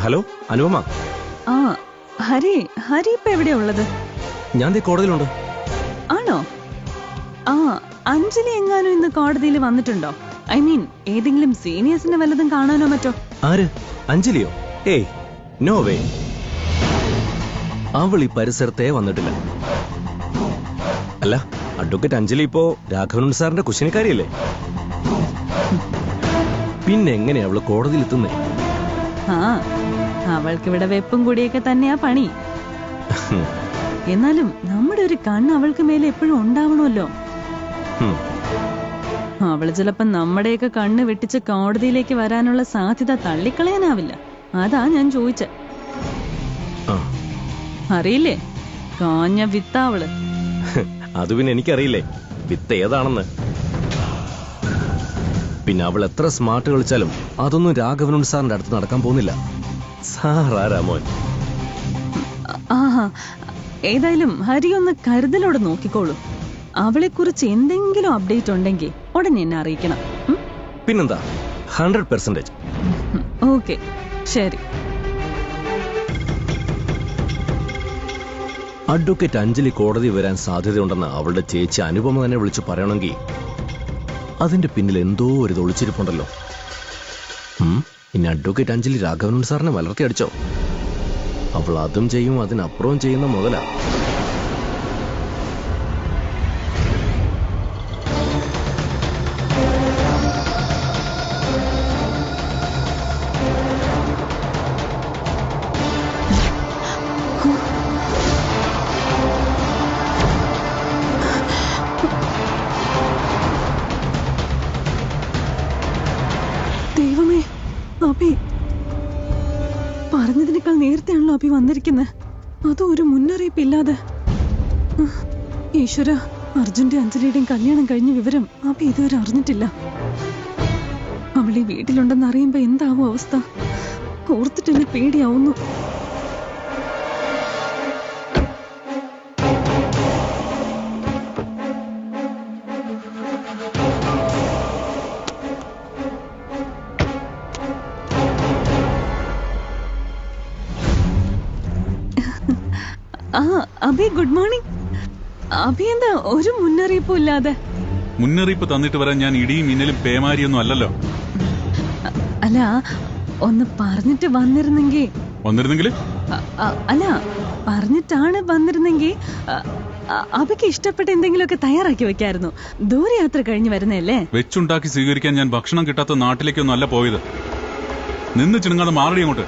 Hello Anupama. ആ ഹരി ഹരി ഇപ്പൊ എവിടെയാ ഉള്ളത്? ഞാൻ കോടതിയിലുണ്ട്. ആണോ? ആ അഞ്ജലി എങ്ങാനും ഇന്ന് കോടതിയിൽ വന്നിട്ടുണ്ടോ? ഐ മീൻ ഏതെങ്കിലും സീനിയേഴ്സിനെ വല്ലതും കാണാനോ മറ്റോ? ആര്? അഞ്ജലിയോ? ഏയ് നോ വേ. അവൾ ഈ പരിസരത്തെ വന്നിട്ടില്ല. അല്ല, അഡ്വക്കേറ്റ് അഞ്ജലി ഇപ്പോ രാഘവൻ സാറിന്റെ കുശിനിക്കാരിയല്ലേ? പിന്നെ എങ്ങനെയാ അവള് കോടതിയിൽ എത്തുന്നേ? ആ അവൾക്കിവിടെ വെപ്പും കൂടിയൊക്കെ തന്നെയാ പണി. എന്നാലും നമ്മുടെ ഒരു കണ്ണ് അവൾക്ക് മേലെ എപ്പോഴും ഉണ്ടാവണമല്ലോ. അവള് ചിലപ്പോ നമ്മുടെയൊക്കെ കണ്ണ് വെട്ടിച്ച് കോടതിയിലേക്ക് വരാനുള്ള സാധ്യത തള്ളിക്കളയാനാവില്ല. അതാ ഞാൻ ചോദിച്ചെ. അറിയില്ലേ, കാഞ്ഞ വിത്താവള്. അത് പിന്നെ എനിക്കറിയില്ലേ വിത്ത് ഏതാണെന്ന്. പിന്നെ അവൾ എത്ര സ്മാർട്ട് കളിച്ചാലും അതൊന്നും രാഘവൻ സാറിന്റെ അടുത്ത് നടക്കാൻ പോകുന്നില്ല. സാറാ മോൻ. ആഹാ, ഏതായാലും ഹരി ഒന്ന് കരുതലോടെ നോക്കിക്കോളൂ. അവളെ കുറിച്ച് എന്തെങ്കിലും അപ്ഡേറ്റ് ഉണ്ടെങ്കിൽ ഉടനെ എന്നെ അറിയിക്കണം. പിന്നെന്താ, 100%. ഓക്കെ, ശരി. അഡ്വക്കേറ്റ് അഞ്ജലി കോടതി വരാൻ സാധ്യതയുണ്ടെന്ന് അവളുടെ ചേച്ചി അനുപമ തന്നെ വിളിച്ചു പറയണമെങ്കിൽ അതിന്റെ പിന്നിൽ എന്തോ ഒരു ഒളിച്ചിരിപ്പുണ്ടല്ലോ. ഇനി അഡ്വക്കേറ്റ് അഞ്ജലി രാഘവൻ സാറിനെ വളർത്തി അടിച്ചോ? അവൾ അതും ചെയ്യും അതിനപ്പുറവും ചെയ്യുന്ന മുതലാ. ദൈവമേ, അഭി പറഞ്ഞതിനേക്കാൾ നേരത്തെയാണല്ലോ അഭി വന്നിരിക്കുന്നത്. അതും ഒരു മുന്നറിയിപ്പില്ലാതെ. ഈശ്വര, അർജുന്റെ അഞ്ജലിയുടെയും കല്യാണം കഴിഞ്ഞ വിവരം അഭി ഇതുവരെ അറിഞ്ഞിട്ടില്ല. അവളീ വീട്ടിലുണ്ടെന്ന് അറിയുമ്പോ എന്താവും അവസ്ഥ? ഓർത്തിട്ടെന്നെ പേടിയാവുന്നു. ആ അഭി, ഗുഡ് മോർണിംഗ്. അഭി എന്താ ഒരു മുന്നറിയിപ്പും ഇല്ലാതെ? മുന്നറിയിപ്പ് തന്നിട്ട് വരാൻ ഞാൻ ഇടിയും മിന്നലും പേമാരിയൊന്നും അല്ലല്ലോ. അല്ല, ഒന്ന് പറഞ്ഞിട്ട് വന്നിരുന്നെങ്കിൽ. അല്ല, പറഞ്ഞിട്ടാണ് വന്നിരുന്നെങ്കിൽ അഭിക്ക് ഇഷ്ടപ്പെട്ട എന്തെങ്കിലുമൊക്കെ തയ്യാറാക്കി വെക്കായിരുന്നു. ദൂരയാത്ര കഴിഞ്ഞ് വരുന്നല്ലേ. വെച്ചുണ്ടാക്കി സ്വീകരിക്കാൻ ഞാൻ ഭക്ഷണം കിട്ടാത്ത നാട്ടിലേക്കൊന്നും അല്ല പോയത്. നിന്ന് ചിണുങ്ങാതെ മാറടി അങ്ങോട്ട്.